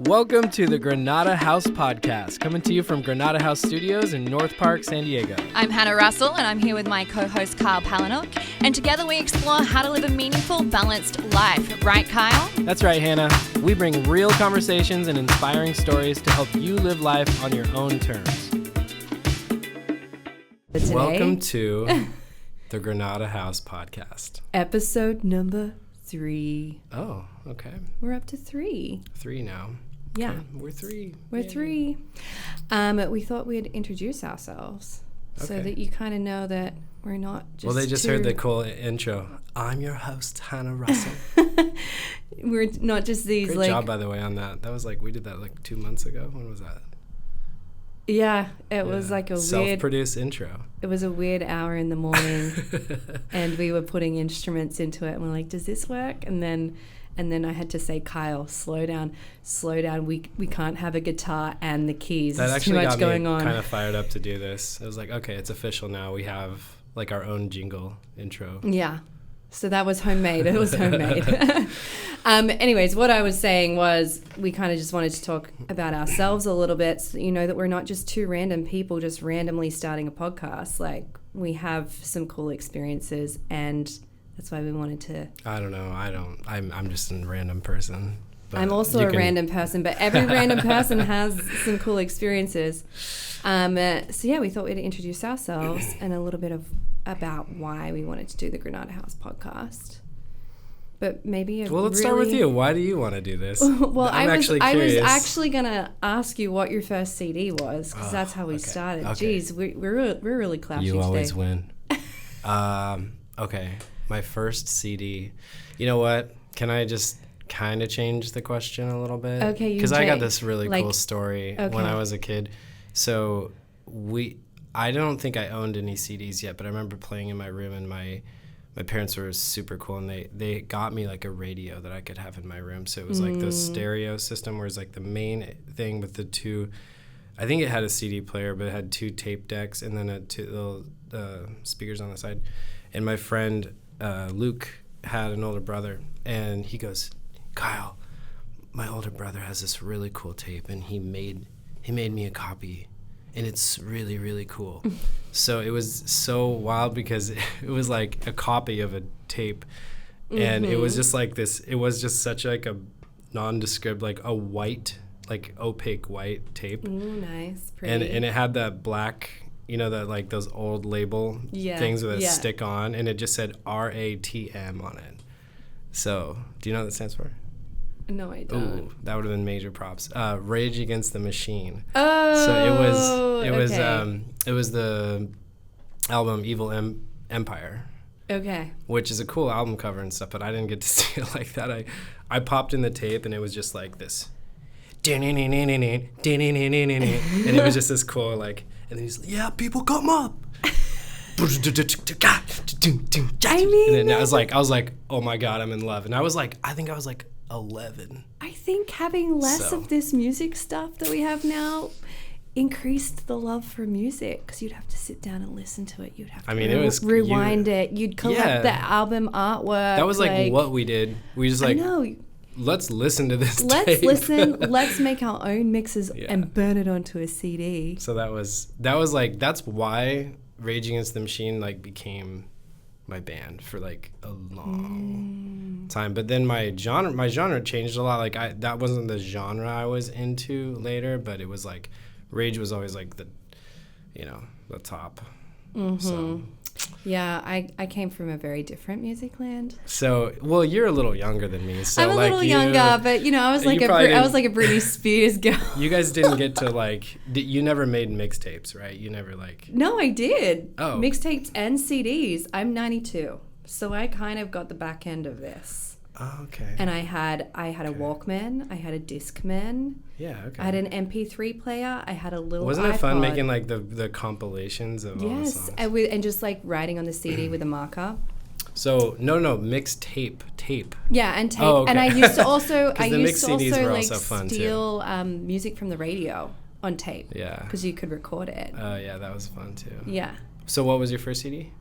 Welcome to the Granada House podcast, coming to you from Granada House Studios in North Park, San Diego. I'm Hannah Russell, and I'm here with my co-host Kyle Palahniuk, and together we explore how to live a meaningful, balanced life. Right, Kyle? That's right, Hannah. We bring real conversations and inspiring stories to help you live life on your own terms. Today, Welcome to the Granada House podcast. episode number 3. Oh, okay. We're up to 3. 3 now. Yeah. Okay, we're 3. We're Yay. 3. We thought we'd introduce ourselves so Okay. that you kind of know that we're not just Well, they just two, heard the cool intro. I'm your host, Hannah Russell. we're not just these Great like job, by the way, on that. That was like, we did that like 2 months ago. When was that? yeah, it was like a weird self-produced intro. it was a weird hour in the morning and we were putting instruments into it and we're like, does this work? And then I had to say, Kyle, slow down. We can't have a guitar and the keys. That There's too actually much got going me on. kind of fired up to do this. It was like, okay, it's official now. We have like our own jingle intro. Yeah. So that was homemade. It was homemade. Anyways, what I was saying was we kind of just wanted to talk about ourselves a little bit so that you know that we're not just two random people just randomly starting a podcast. Like, we have some cool experiences, and that's why we wanted to... I don't know. I'm just a random person. But I'm also a random person, but every random person has some cool experiences. So yeah, we thought we'd introduce ourselves and a little bit about why we wanted to do the Granada House podcast. But maybe let's start with you. Why do you want to do this? Well, I'm I was curious. actually gonna ask you what your first CD was, because that's how we started. Okay. Jeez, we're really clashing You always today. win. Okay, my first CD. You know what? Can I just kind of change the question a little bit? Okay, because I got change. this really Like, cool story okay. when I was a kid. So I don't think I owned any CDs yet, but I remember playing in my room, and my parents were super cool, and they got me like a radio that I could have in my room. So it was like the stereo system, where it's like the main thing with the two. I think it had a CD player, but it had 2 tape decks and then 2 little speakers on the side. And my friend Luke had an older brother, and he goes, Kyle, my older brother has this really cool tape, and he made me a copy, and it's really, really cool. So it was so wild because it was like a copy of a tape, and it was just like this. It was just such like a nondescript, like a white, like opaque white tape. Ooh, nice, pretty. And it had that black, you know, that like those old label things with a stick on, and it just said RATM on it. So, do you know what that stands for? No, I don't. Ooh, that would have been major props. Rage Against the Machine. Oh, So it was okay. the album Evil Empire, Okay. which is a cool album cover and stuff, but I didn't get to see it like that. I popped in the tape, and it was just like this. And it was just this cool, like, and then he's like, yeah, people come up. I mean, And then I was like, oh my God, I'm in love. And I think I was like 11. I think having less So. of this music stuff that we have now increased the love for music, because you'd have to sit down and listen to it. You'd have to It was rewind it. You'd collect the album artwork. That was like what we did. We just like, I know. let's listen to this Let's tape. listen. Let's make our own mixes and burn it onto a CD. So that was like, that's why Rage Against the Machine like became my band for like a long time. But then my genre changed a lot. Like that wasn't the genre I was into later, but it was like Rage was always like the top. So Yeah, I came from a very different music land. So, well, you're a little younger than me. So I'm a like little younger, but I was like I was like a Britney Spears girl. You guys didn't get to like, you never made mixtapes, right? You never like. No, I did. Oh. Mixtapes and CDs. I'm 92, so I kind of got the back end of this. Oh, okay. And I had a Walkman. I had a Discman. Yeah, okay. I had an MP3 player. I had a little. Wasn't iPod. it fun making like the compilations of all the Yes, songs? and just like writing on the CD with a marker. So no, mixtape tape. Yeah, and tape. Oh, okay. And I used to also the mixed CDs were also fun, too. steal music from the radio on tape. Yeah. Because you could record it. Yeah, that was fun too. Yeah. So what was your first CD?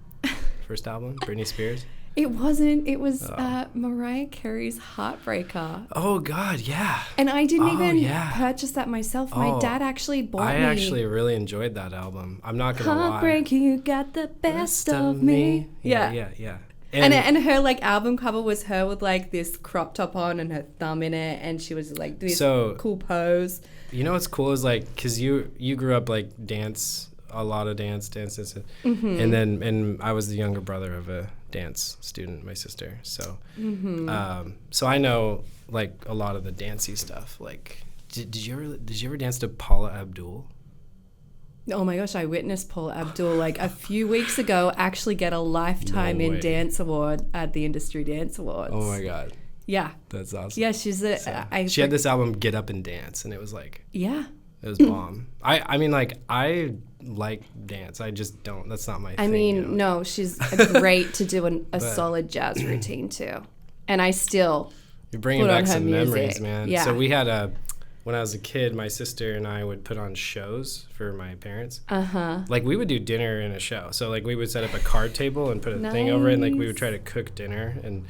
First album? Britney Spears? It wasn't. It was Mariah Carey's Heartbreaker. Oh God, yeah. And I didn't even yeah. purchase that myself. My dad actually bought me. I actually really enjoyed that album. I'm not gonna lie. Heartbreak, you got the best of me. Yeah. And her like album cover was her with like this crop top on and her thumb in it, and she was like this cool pose. You know what's cool is like, cause you grew up like a lot of dance, mm-hmm. and I was the younger brother of a dance student, my sister. So, so I know like a lot of the dancey stuff. Like, did you ever dance to Paula Abdul? Oh my gosh, I witnessed Paula Abdul like a few weeks ago actually get a Lifetime in Dance Award at the Industry Dance Awards. Oh my God. Yeah. That's awesome. Yeah, she had this album, Get Up and Dance, and it was like, yeah, it was bomb. I mean, like, I like dance. I just don't. That's not my thing. I mean, no, she's great to do a solid jazz routine too. And I still you're bringing back some memories, man. Yeah. So we had when I was a kid, my sister and I would put on shows for my parents. Like we would do dinner in a show. So like we would set up a card table and put a thing over it, and like we would try to cook dinner. And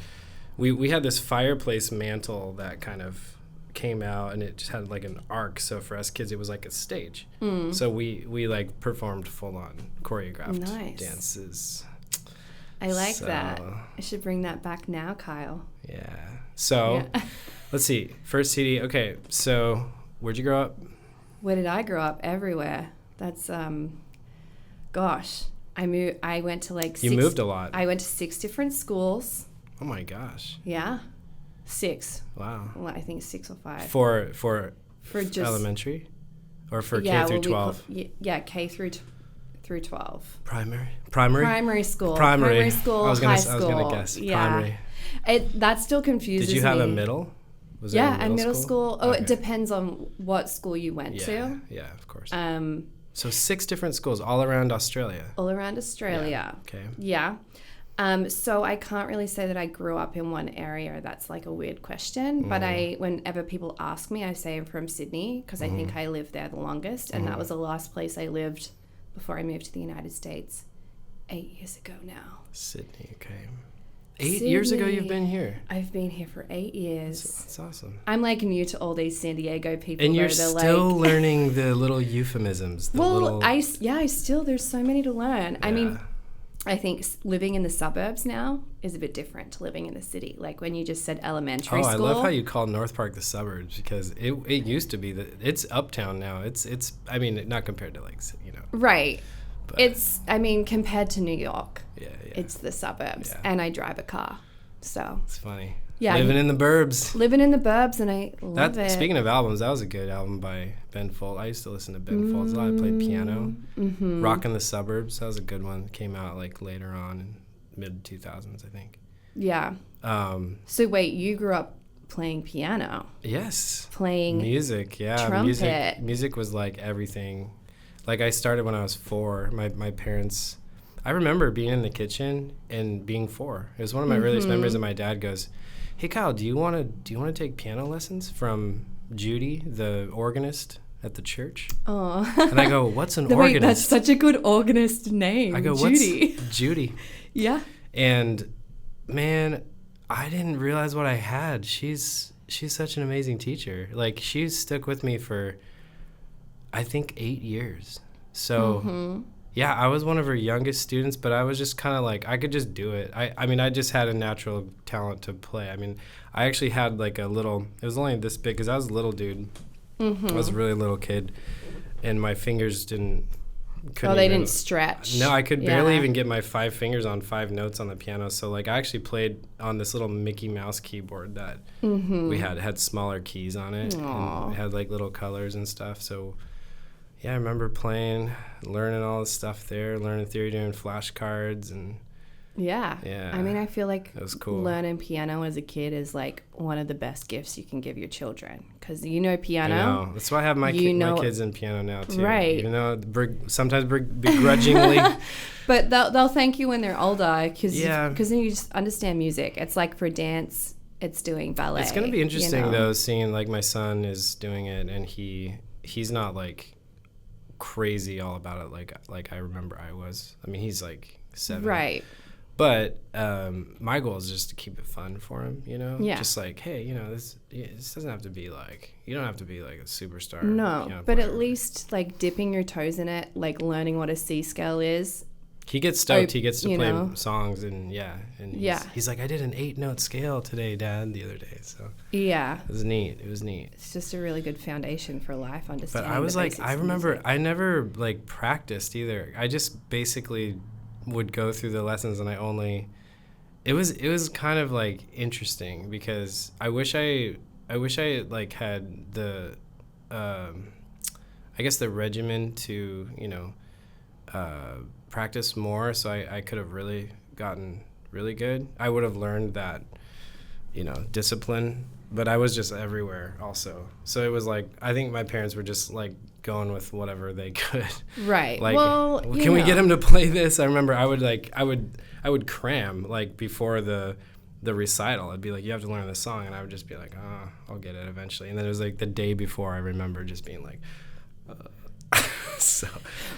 we had this fireplace mantle that kind of came out, and it just had like an arc. So for us kids, it was like a stage. So we like performed full on choreographed dances. I like that. I should bring that back now, Kyle. Yeah. So let's see. First CD. Okay. So where'd you grow up? Where did I grow up? Everywhere. That's gosh. I went to like You moved a lot. I went to 6 different schools. Oh my gosh. Yeah. 6. Wow. Well, I think 6 or 5. For just elementary? Or for K through 12? K through 12. Primary school. Primary school, high school. I was going to guess. Yeah. Primary. That still confuses me. Did you have a middle? Was there a middle school. Oh, okay. It depends on what school you went to. Yeah, of course. So 6 different schools all around Australia. Yeah. Okay. Yeah. So I can't really say that I grew up in one area. That's like a weird question. But whenever people ask me, I say I'm from Sydney because I think I lived there the longest. And that was the last place I lived before I moved to the United States 8 years ago now. Sydney, okay. 8 years ago you've been here? I've been here for 8 years. That's awesome. I'm like new to all these San Diego people. And you're still learning the little euphemisms. There's so many to learn. Yeah. I mean, I think living in the suburbs now is a bit different to living in the city. Like when you just said elementary school. I love how you call North Park the suburbs because it used to be it's uptown now. It's I mean, not compared to like, Right. But compared to New York. Yeah. It's the suburbs. Yeah. And I drive a car. So. It's funny. Yeah. Living in the burbs. And I love it. Speaking of albums, that was a good album by Ben Folds. I used to listen to Ben Folds a lot. I played piano. Rockin' the Suburbs. That was a good one. Came out like later on in mid-2000s, I think. Yeah. So wait, you grew up playing piano? Yes. Playing music, yeah. Trumpet. Music was like everything. Like I started when I was 4. My parents... I remember being in the kitchen and being 4. It was one of my earliest memories, and my dad goes, "Hey Kyle, do you want to take piano lessons from Judy, the organist at the church?" Oh. And I go, "What's an organist?" Wait, that's such a good organist name. I go, Judy. "What's Judy?" Yeah. And man, I didn't realize what I had. She's such an amazing teacher. Like she's stuck with me for I think 8 years. So yeah, I was one of her youngest students, but I was just kind of like, I could just do it. I mean, I just had a natural talent to play. I mean, I actually had like it was only this big because I was a little dude. I was a really little kid, and my fingers didn't stretch. No, I could barely even get my 5 fingers on 5 notes on the piano. So like I actually played on this little Mickey Mouse keyboard that we had smaller keys on it. Aww. And it had like little colors and stuff. So yeah, I remember playing, learning all this stuff there, learning theory, doing flashcards, and yeah. I mean, I feel like it was cool. Learning piano as a kid is like one of the best gifts you can give your children because piano. I know. That's why I have my kids in piano now too. Right. Even though sometimes begrudgingly. But they'll thank you when they're older because then you just understand music. It's like for dance, it's doing ballet. It's going to be interesting though, seeing like my son is doing it and he's not like crazy all about it like I remember I was. I mean, he's like 7. Right. But my goal is just to keep it fun for him, you know? Yeah. Just like, hey, you know, this doesn't have to be like, you don't have to be like a superstar. No, piano but player. at least like dipping your toes in it, like learning what a C scale is. He gets stoked. He gets to you play know. songs and he's like, I did an 8-note scale today, Dad, the other day. So Yeah. it was neat. It's just a really good foundation for life, But understanding. I was the like, basics I of remember music. I never like practiced either. I just basically would go through the lessons and it was kind of like interesting because I wish I like had the I guess the regimen to, you know, practice more, so I could have really gotten really good. I would have learned that, you know, discipline, but I was just everywhere also. So it was like, I think my parents were just like going with whatever they could. Right. Like, well, can we get him to play this? I remember I would cram like before the recital. I'd be like, you have to learn this song, and I would just be like, I'll get it eventually. And then it was like the day before, I remember just being like, so.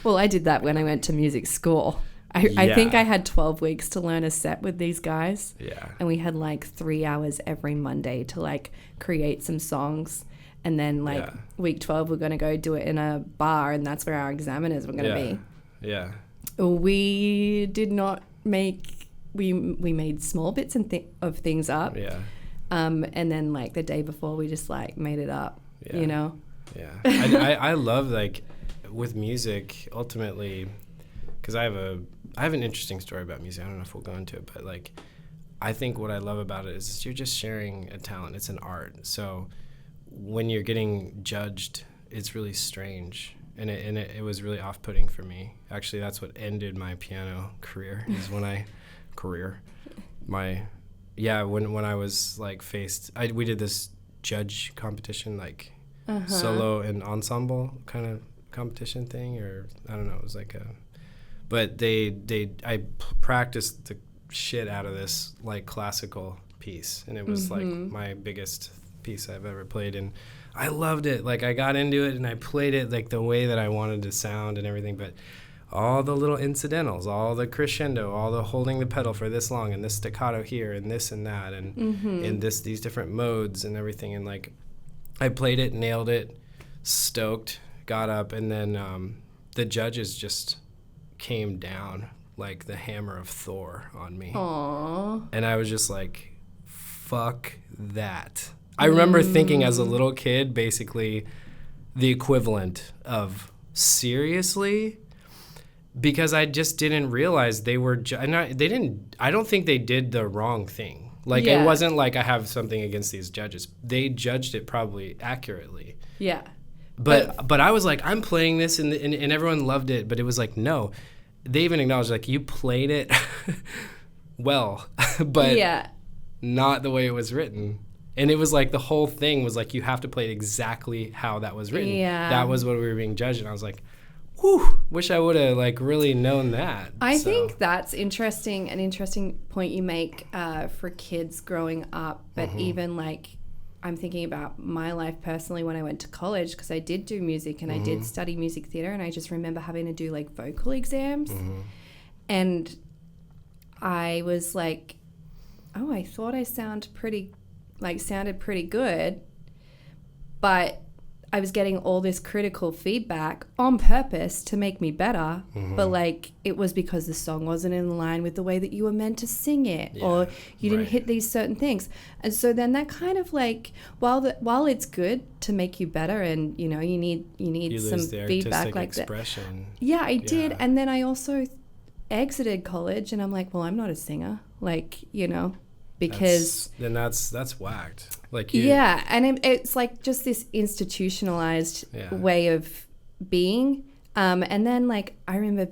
Well, I did that when I went to music school. I think I had 12 weeks to learn a set with these guys. Yeah. And we had like 3 hours every Monday to like create some songs. And then like week 12, we're going to go do it in a bar, and that's where our examiners were going to be. Yeah. We did not make, we made small bits of things up. Yeah. And then like the day before, we just like made it up, you know? Yeah. I love like with music ultimately, because I have an interesting story about music. I don't know if we'll go into it, but like I think what I love about it is you're just sharing a talent. It's an art. So when you're getting judged, it's really strange, and it was really off-putting for me. Actually, that's what ended my piano career. Is when when I was like we did this judge competition, like solo and ensemble kind of competition thing, or I don't know. It was like but I practiced the shit out of this like classical piece, and it was like my biggest piece I've ever played, and I loved it. Like I got into it and I played it like the way that I wanted to sound and everything, but all the little incidentals, all the crescendo, all the holding the pedal for this long and this staccato here and this and that and in these different modes and everything, and like I played it, nailed it, stoked, got up, and then the judges just came down like the hammer of Thor on me. Aww. And I was just like, fuck that. I remember thinking as a little kid, basically the equivalent of seriously, because I just didn't realize they were, I don't think they did the wrong thing. Like it wasn't like I have something against these judges. They judged it probably accurately. Yeah. But I was like, I'm playing this and everyone loved it, but it was like, no. They even acknowledged like you played it well, but not the way it was written. And it was like the whole thing was like you have to play it exactly how that was written. Yeah. That was what we were being judged, and I was like, whew, wish I would have like really known that. I think that's interesting, an interesting point you make for kids growing up, but even like I'm thinking about my life personally when I went to college, because I did do music and I did study music theater, and I just remember having to do like vocal exams, and I was like, oh, I thought I sounded pretty good, but I was getting all this critical feedback on purpose to make me better, but like it was because the song wasn't in line with the way that you were meant to sing it, or you didn't hit these certain things. And so then that kind of like, while it's good to make you better, and you know you need some feedback like expression. That. Yeah, I did, and then I also exited college, and I'm like, well, I'm not a singer, like, you know. Because that's whacked. Like and it's like just this institutionalized way of being. And then like I remember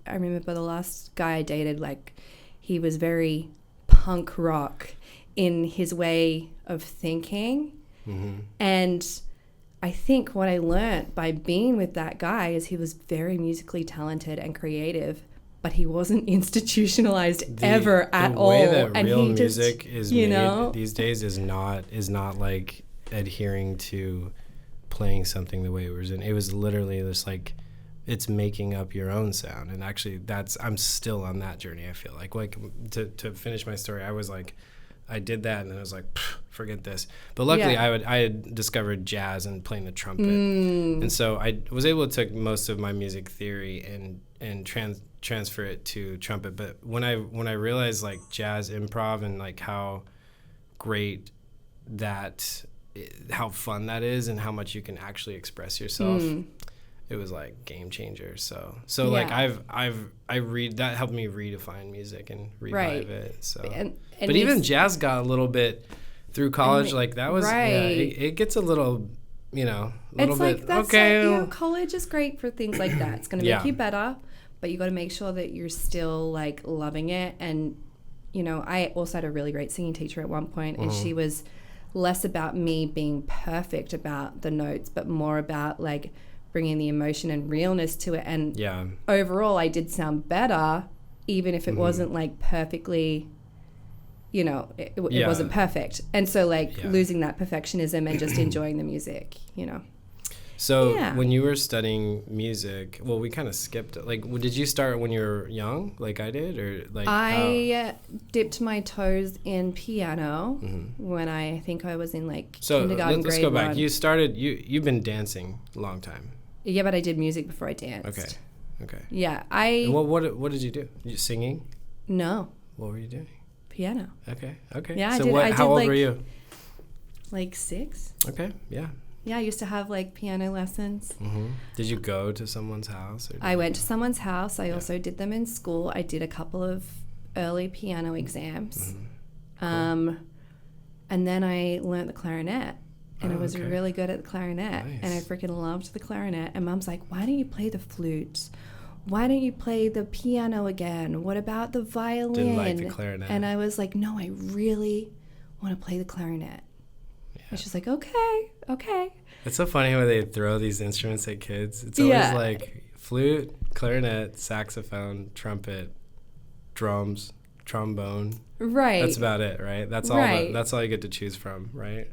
the last guy I dated, like he was very punk rock in his way of thinking, and I think what I learned by being with that guy is he was very musically talented and creative, but he wasn't institutionalized ever at all. The way that and real he music just, is made these days is not like adhering to playing something the way it was. And it was literally just like it's making up your own sound. And actually I'm still on that journey. I feel like to finish my story, I was like, I did that and then I was like, forget this. But luckily I had discovered jazz and playing the trumpet. And so I was able to take most of my music theory and transfer it to trumpet. But when I realized like jazz improv and like how great how fun that is and how much you can actually express yourself, it was like game changer. So like I read that helped me redefine music and revive it. So but even jazz got a little bit through college, like that was it gets a little, you know, a little bit like, that's okay. Like, you know, college is great for things like that. It's going to make you better, but you got to make sure that you're still like loving it. And you know, I also had a really great singing teacher at one point, and she was less about me being perfect about the notes, but more about like bringing the emotion and realness to it. And overall, I did sound better, even if it wasn't like perfectly, you know, it wasn't perfect. And so like losing that perfectionism and just enjoying the music, you know. So when you were studying music, well, we kind of skipped it. Like, did you start when you were young, like I did, or like? I dipped my toes in piano when I think I was in like kindergarten. Let's go back. 1. You started. You've been dancing a long time. Yeah, but I did music before I danced. Okay. Yeah, And what did you do? You singing? No. What were you doing? Piano. Okay. Yeah, so how old were you? Like 6. Okay. Yeah. Yeah, I used to have like piano lessons. Did you go to someone's house? I went to someone's house. I also did them in school. I did a couple of early piano exams. Cool. And then I learned the clarinet. And I was really good at the clarinet. Nice. And I freaking loved the clarinet. And Mom's like, why don't you play the flute? Why don't you play the piano again? What about the violin? Didn't like the clarinet. And I was like, no, I really want to play the clarinet. Yeah. And she's like, okay. It's so funny how they throw these instruments at kids. It's always like flute, clarinet, saxophone, trumpet, drums, trombone. Right. That's about it, right? That's all. That's all you get to choose from, right?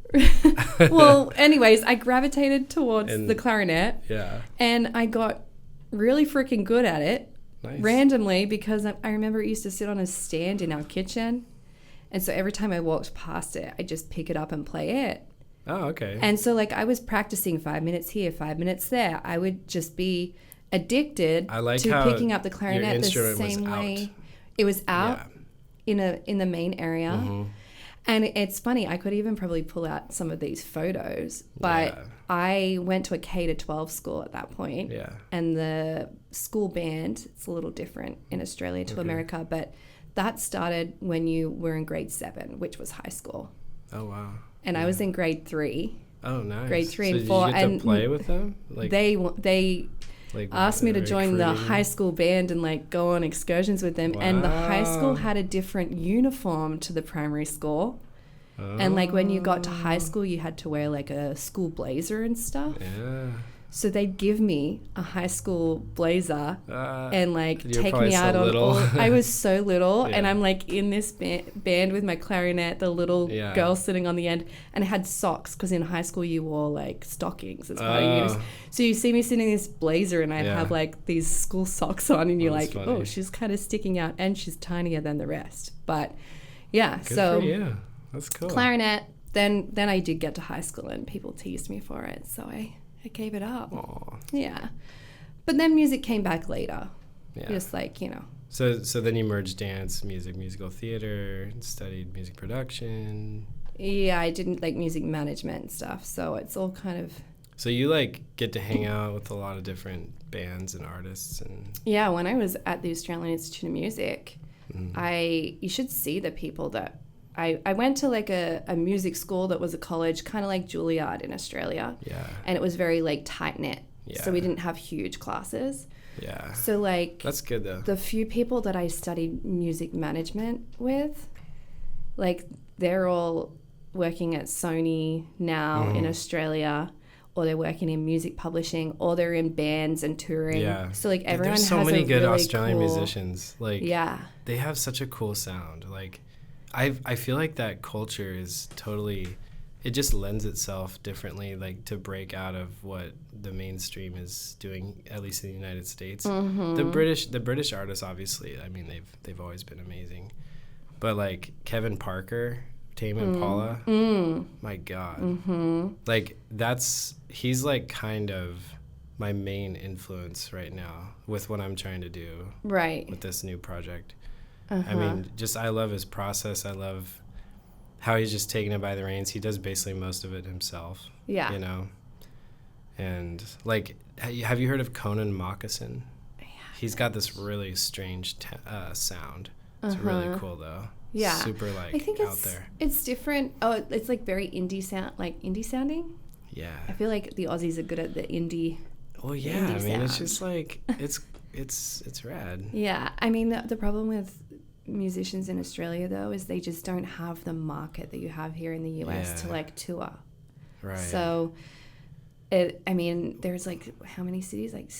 Well, anyways, I gravitated towards the clarinet. Yeah. And I got really freaking good at it. Nice. Randomly, because I remember it used to sit on a stand in our kitchen. And so every time I walked past it, I'd just pick it up and play it. Oh, okay. And so like I was practicing 5 minutes here, 5 minutes there. I would just be addicted to picking up the clarinet the same way. It was out in the main area. And it's funny, I could even probably pull out some of these photos, but I went to a K-12 school at that point. Yeah. And the school band, it's a little different in Australia to America, but that started when you were in grade 7, which was high school. Oh, wow. And I was in grade 3. Oh, nice. Grade 3 and 4. Did you get to play with them? Like, they asked me to join the high school band and like go on excursions with them. Wow. And the high school had a different uniform to the primary school. Oh. And like when you got to high school, you had to wear like a school blazer and stuff. Yeah. So they'd give me a high school blazer and like take me out on all. I was so little, and I'm like in this band with my clarinet, the little girl sitting on the end, and I had socks because in high school you wore like stockings as part of your uniform. So you see me sitting in this blazer, and I'd have like these school socks on, and you're like, funny. Oh, she's kind of sticking out, and she's tinier than the rest. But yeah, good so for you. That's cool. Clarinet. Then I did get to high school, and people teased me for it, so I gave it up. Aww. Yeah. But then music came back later. Yeah. Just like, you know. So then you merged dance, music, musical theater, and studied music production. Yeah, I didn't like music management and stuff. So it's all kind of. So you like get to hang out with a lot of different bands and artists and. Yeah, when I was at the Australian Institute of Music, you should see the people that. I went to like a music school that was a college, kind of like Juilliard in Australia. Yeah. And it was very like tight knit. Yeah. So we didn't have huge classes. Yeah. So like. That's good though. The few people that I studied music management with, like they're all working at Sony now in Australia, or they're working in music publishing, or they're in bands and touring. Yeah. So like everyone has so many good really Australian cool, musicians. Like they have such a cool sound. Like I feel like that culture is totally it just lends itself differently, like to break out of what the mainstream is doing, at least in the United States. The British artists, obviously, I mean, they've always been amazing, but like Kevin Parker, Tame Impala, my God, like he's like kind of my main influence right now with what I'm trying to do with this new project. I mean, just I love his process. I love how he's just taking it by the reins. He does basically most of it himself. Yeah. You know? And, like, have you heard of Conan Moccasin? Yeah. He's got this really strange sound. It's really cool, though. Yeah. Super, like, I think out there. It's different. Oh, it's, like, very indie sounding? Yeah. I feel like the Aussies are good at the indie. Well, yeah. I mean, sound. It's just, like, it's rad. Yeah. I mean, the problem with musicians in Australia though is they just don't have the market that you have here in the US to like tour. Right. So I mean, there's like how many cities? Like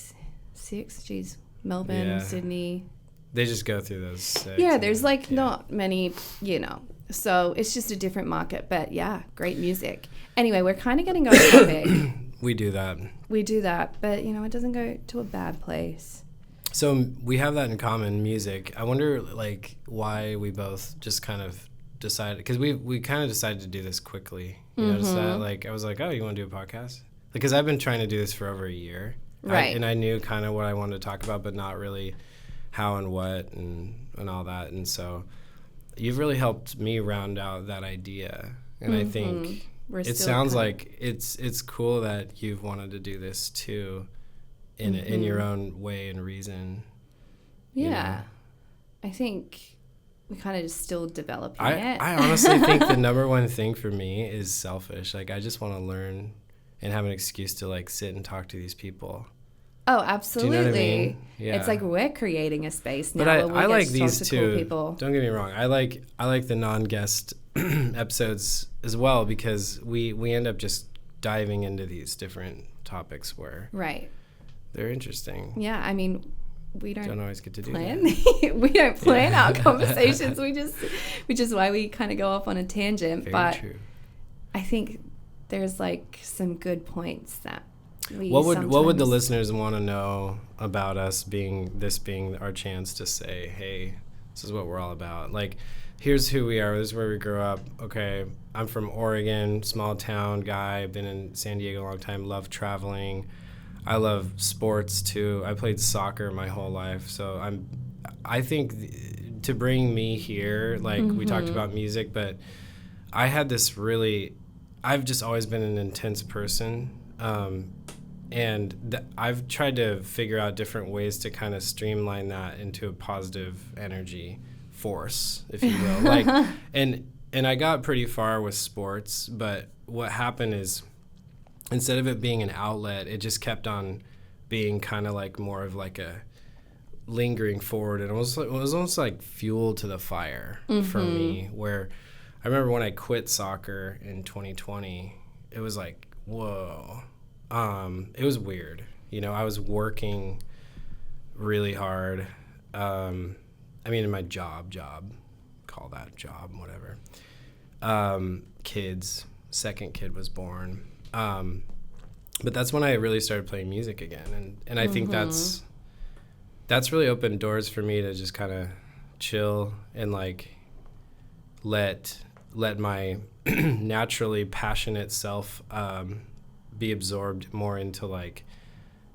6? Geez. Melbourne, Sydney. They just go through those 6. Yeah, there's like not many, you know. So it's just a different market, but yeah, great music. Anyway, we're kind of getting off topic. We do that, but you know, it doesn't go to a bad place. So we have that in common, music. I wonder, like, why we both just kind of decided, because we kind of decided to do this quickly. You notice that? Like, I was like, oh, you want to do a podcast? Because I've been trying to do this for over a year. Right. And I knew kind of what I wanted to talk about, but not really how and what and all that. And so you've really helped me round out that idea. And I think it sounds like it's cool that you've wanted to do this too. In your own way and reason. Yeah. You know? I think we kind of just still developing it. I honestly think the number one thing for me is selfish. Like, I just want to learn and have an excuse to, like, sit and talk to these people. Oh, absolutely. Do you know what I mean? Yeah. It's like we're creating a space now. But I like these too. Cool people. Don't get me wrong. I like the non-guest episodes as well, because we end up just diving into these different topics where they're interesting. Yeah, I mean, we don't always get to plan. Do that. We don't plan our conversations. Which is why we kind of go off on a tangent. Very true. I think there's like some good points that we. What would the listeners want to know about us being our chance to say, hey, this is what we're all about. Like, here's who we are. This is where we grew up. Okay, I'm from Oregon, small town guy. I've been in San Diego a long time. Love traveling. I love sports too. I played soccer my whole life, so I think to bring me here, like we talked about music, but I had this I've just always been an intense person, and I've tried to figure out different ways to kind of streamline that into a positive energy force, if you will. Like, and I got pretty far with sports, but what happened is, instead of it being an outlet, it just kept on being kind of like more of like a lingering forward. And it was almost like fuel to the fire for me, where I remember when I quit soccer in 2020, it was like, whoa. It was weird. You know, I was working really hard. I mean, in my job, call that job, whatever. Kids, second kid was born. But that's when I really started playing music again, and I think that's really opened doors for me to just kind of chill and like let my naturally passionate self be absorbed more into like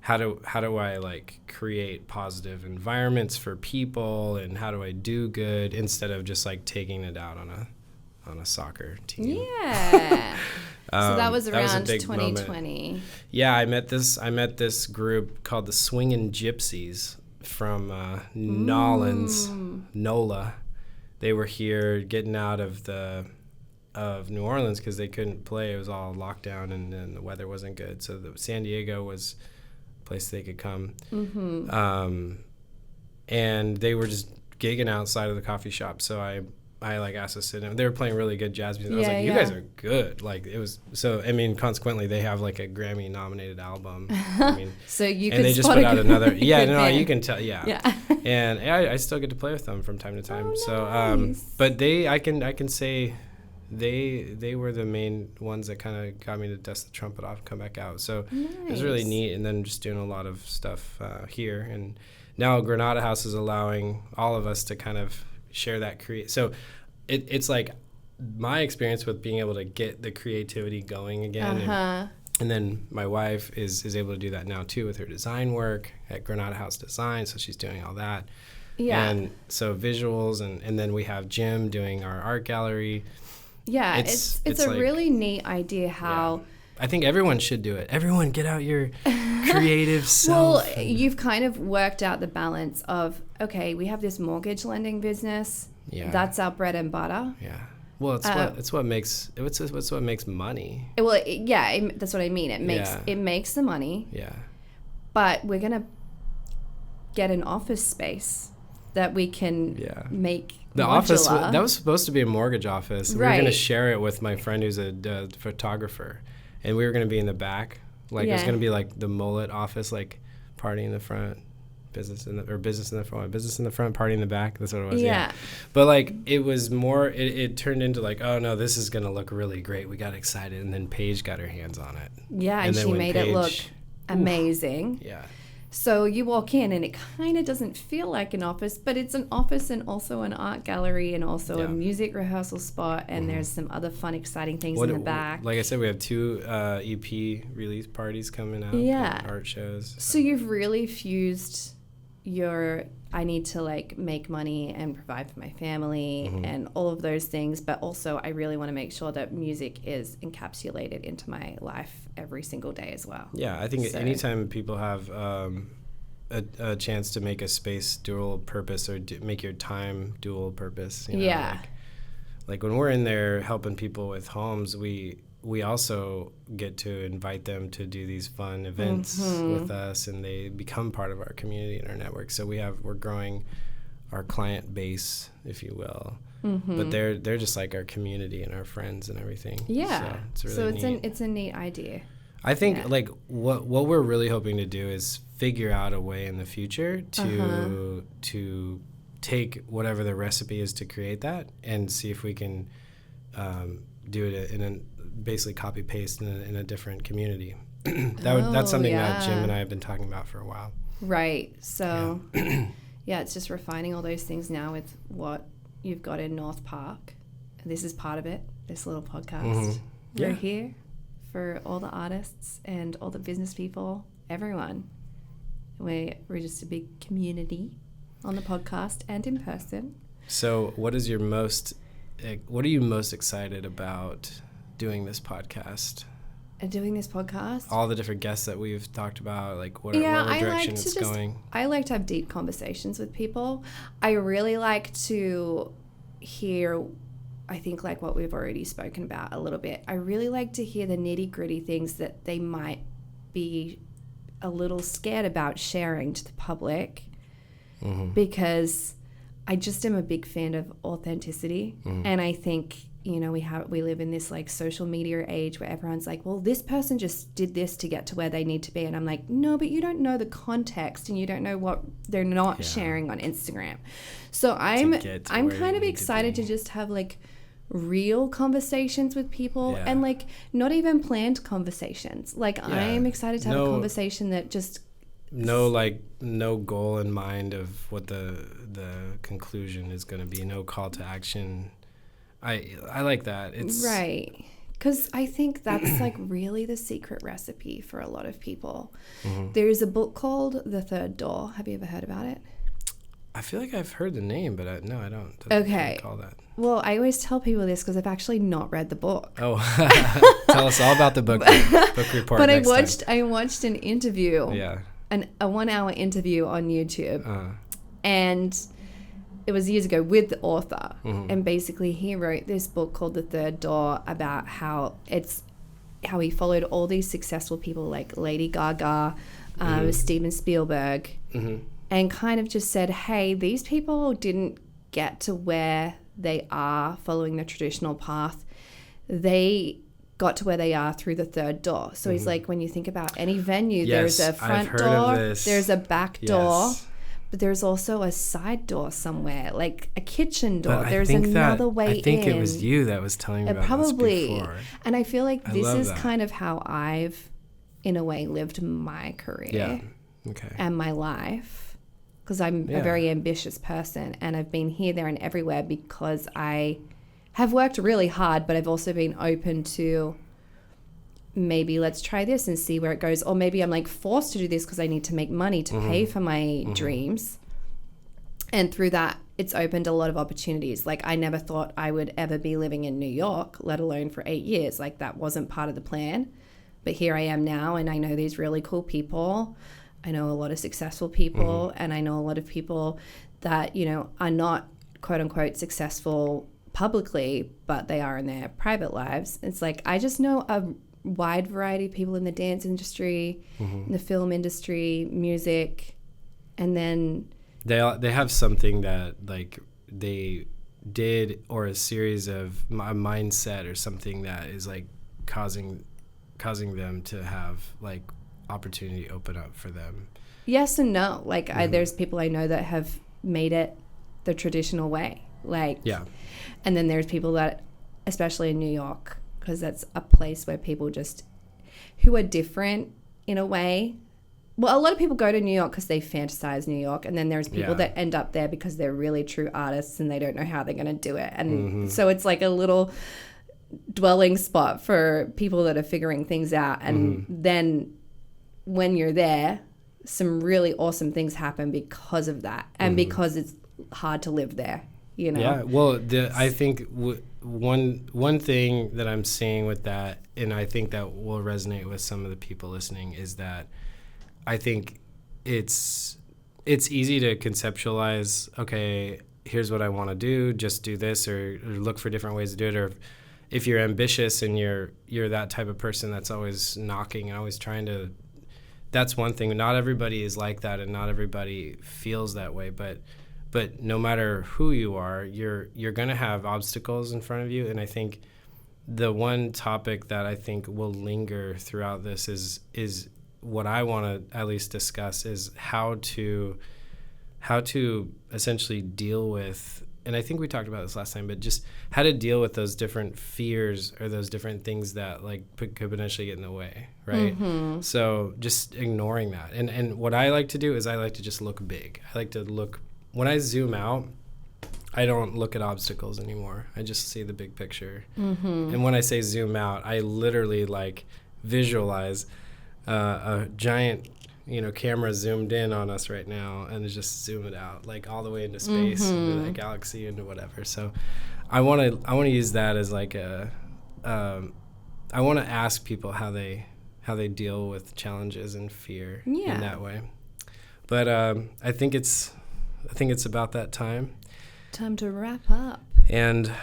how do I like create positive environments for people, and how do I do good instead of just like taking it out on a soccer team. Yeah. So that was around 2020. Moment. Yeah, I met this group called the Swingin' Gypsies from NOLA. They were here getting out of New Orleans because they couldn't play. It was all lockdown, and the weather wasn't good. So San Diego was a place they could come. And they were just gigging outside of the coffee shop. So I like asked to sit in. They were playing really good jazz music. I was like, you guys are good. Like, it was so. I mean, consequently, they have like a Grammy-nominated album. I mean, so you and they just put out another. Yeah, no, you can tell. Yeah. And I still get to play with them from time to time. Oh, so, nice. but I can say they were the main ones that kind of got me to dust the trumpet off and come back out. So it was really neat. And then just doing a lot of stuff here. And now Granada House is allowing all of us to kind of share that So it's like my experience with being able to get the creativity going again. And then my wife is able to do that now too with her design work at Granada House Design. So she's doing all that. Yeah. And so visuals, and then we have Jim doing our art gallery. Yeah, it's a like, really neat idea how... I think everyone should do it. Everyone get out your creative self. Well, you've kind of worked out the balance of, okay, we have this mortgage lending business. Yeah. That's our bread and butter. Yeah. Well, it's what makes money. Well, that's what I mean. It makes the money. Yeah. But we're gonna get an office space that we can make the modular. Office that was supposed to be a mortgage office. We were gonna share it with my friend who's a photographer, and we were gonna be in the back. Like it was gonna be like the mullet office, like party in the front. Business in the front, party in the back. That's what it was. Yeah. But like it was more. It turned into like, oh no, this is gonna look really great. We got excited, and then Paige got her hands on it. Yeah, and she made it look amazing. Yeah. So you walk in, and it kind of doesn't feel like an office, but it's an office and also an art gallery and also a music rehearsal spot. And there's some other fun, exciting things in the back. Like I said, we have 2 EP release parties coming out. Yeah. And art shows. So you've really fused I need to like make money and provide for my family and all of those things, but also I really want to make sure that music is encapsulated into my life every single day as well. Yeah, I think anytime people have a chance to make a space dual purpose or make your time dual purpose, like when we're in there helping people with homes, we also get to invite them to do these fun events with us, and they become part of our community and our network. So we're growing our client base, if you will. But they're just like our community and our friends and everything. Yeah. So it's really neat. It's a neat idea. I think like what we're really hoping to do is figure out a way in the future to take whatever the recipe is to create that and see if we can do it in basically copy paste in a different community. That's something that Jim and I have been talking about for a while. Right. So it's just refining all those things now with what you've got in North Park. And this is part of it, this little podcast. We're here for all the artists and all the business people, everyone. We're just a big community on the podcast and in person. So what are you most excited about doing this podcast? All the different guests that we've talked about, like whatever direction it's going. I like to have deep conversations with people. I really like to hear, I think, like what we've already spoken about a little bit. I really like to hear the nitty-gritty things that they might be a little scared about sharing to the public, because I just am a big fan of authenticity. And I think, we live in this like social media age where everyone's like, well, this person just did this to get to where they need to be. And I'm like, no, but you don't know the context and you don't know what they're not sharing on Instagram. So I'm kind of excited to just have like real conversations with people and like not even planned conversations. Like I'm excited to have a conversation that just no goal in mind of what the conclusion is going to be, no call to action. I like that. It's right, because I think that's like really the secret recipe for a lot of people. There's a book called The Third Door. Have you ever heard about it? I feel like I've heard the name, but no, I don't. Okay. Call that. Well, I always tell people this because I've actually not read the book. Oh, tell us all about the book report. But I watched an interview. Yeah. A 1 hour interview on YouTube, and it was years ago with the author, and basically he wrote this book called The Third Door about how he followed all these successful people like Lady Gaga, Steven Spielberg, and kind of just said, hey, these people didn't get to where they are following the traditional path. They got to where they are through the third door. So he's like, when you think about any venue, there's a front door, there's a back door, but there's also a side door somewhere, like a kitchen door. But There's another way in. I think it was you that was telling me about probably. this before. And I feel like this is that. kind of how I've, in a way, lived my career. Yeah. Okay. And my life. Because I'm a very ambitious person, and I've been here, there, and everywhere because I have worked really hard, but I've also been open to maybe let's try this and see where it goes. Or maybe I'm like forced to do this because I need to make money to pay for my dreams. And through that, it's opened a lot of opportunities. Like I never thought I would ever be living in New York, let alone for 8 years. Like that wasn't part of the plan. But here I am now, and I know these really cool people. I know a lot of successful people, and I know a lot of people that, you know, are not quote unquote successful publicly, but they are in their private lives. It's like I just know a wide variety of people in the dance industry, in the film industry, music, and then they have something that like they did, or a series of a mindset or something that is like causing them to have like opportunity open up for them. Yes and no. Like there's people I know that have made it the traditional way. Like and then there's people that, especially in New York, because that's a place where people just who are different in a way. Well, a lot of people go to New York because they fantasize New York, and then there's people that end up there because they're really true artists and they don't know how they're going to do it. And so it's like a little dwelling spot for people that are figuring things out. And then when you're there, some really awesome things happen because of that, and because it's hard to live there, you know? Yeah, well, I think one thing that I'm seeing with that, and I think that will resonate with some of the people listening, is that I think it's easy to conceptualize, okay, here's what I want to do, just do this, or look for different ways to do it. Or if you're ambitious and you're that type of person that's always knocking and always trying to, that's one thing. Not everybody is like that, and not everybody feels that way, but no matter who you are, you're going to have obstacles in front of you. And I think the one topic that I think will linger throughout this is what I want to at least discuss is how to essentially deal with, and I think we talked about this last time, but just how to deal with those different fears or those different things that like could potentially get in the way, right? So just ignoring that. And what I like to do is I like to just look big. I like to look, when I zoom out, I don't look at obstacles anymore. I just see the big picture. And when I say zoom out, I literally like visualize a giant, camera zoomed in on us right now, and just zoom it out like all the way into space, into that galaxy, into whatever. So I want to use that as like I want to ask people how they deal with challenges and fear in that way. But I think it's about that time. Time to wrap up. And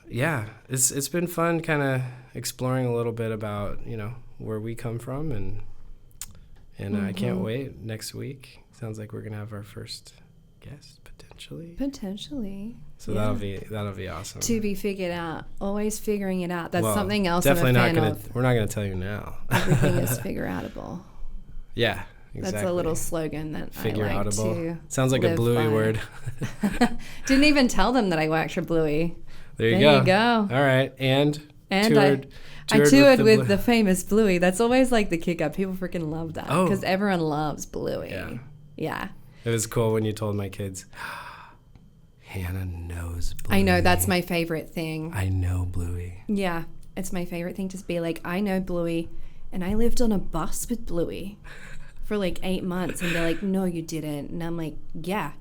yeah, it's been fun kind of exploring a little bit about, where we come from, and I can't wait. Next week sounds like we're going to have our first guest potentially. So that'll be awesome. To be figured out. Always figuring it out. That's something else definitely I'm a fan of. We're not going to tell you now. Everything is figure-outable. Yeah. Exactly. That's a little slogan that I like to sounds like a Bluey word. Didn't even tell them that I worked for Bluey. There you go. All right. And I toured with the famous Bluey. That's always like the kick up. People freaking love that because everyone loves Bluey. Yeah. It was cool when you told my kids, Hannah knows Bluey. I know. That's my favorite thing. I know Bluey. Yeah. It's my favorite thing to be like, I know Bluey, and I lived on a bus with Bluey for like 8 months. And they're like, no, you didn't. And I'm like, yeah.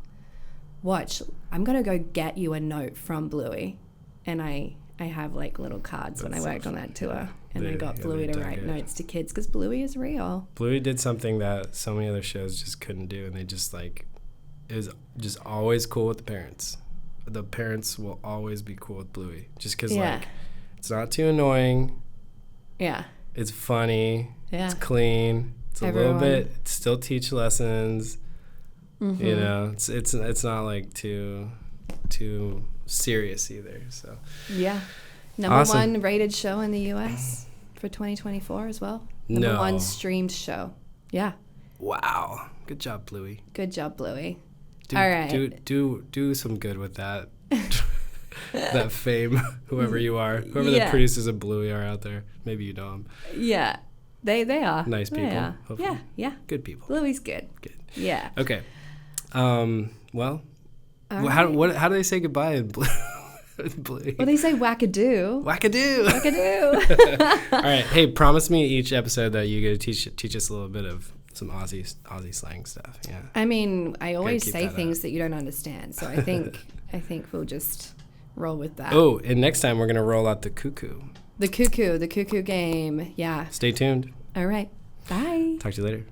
Watch. I'm going to go get you a note from Bluey. And I have like little cards when I worked on that tour, and I got Bluey to write notes to kids because Bluey is real. Bluey did something that so many other shows just couldn't do, and they just like, it was just always cool with the parents. The parents will always be cool with Bluey just because like it's not too annoying. Yeah. It's funny. Yeah. It's clean. It's a little bit. Still teach lessons. It's not like too serious either. So number one rated show in the US for 2024 as well. Number one streamed show. Yeah. Wow. Good job, Bluey. Good job, Bluey. All right. Do some good with that. That fame, whoever you are, whoever the Yeah. producers of Bluey are out there. Maybe you know them. Yeah. They are. Nice They people, are. hopefully. Yeah. Good people. Bluey's good. Good. Yeah. Okay. Well, All how right. do they say goodbye in Bluey? Well, they say wackadoo. Wackadoo. Wackadoo. All right. Hey, promise me each episode that you're gonna teach us a little bit of some Aussie slang stuff. Yeah. I mean, I always keep say that things that you don't understand, so I think we'll just roll with that. Oh, and next time we're gonna roll out the cuckoo. The cuckoo game. Yeah. Stay tuned. All right. Bye. Talk to you later.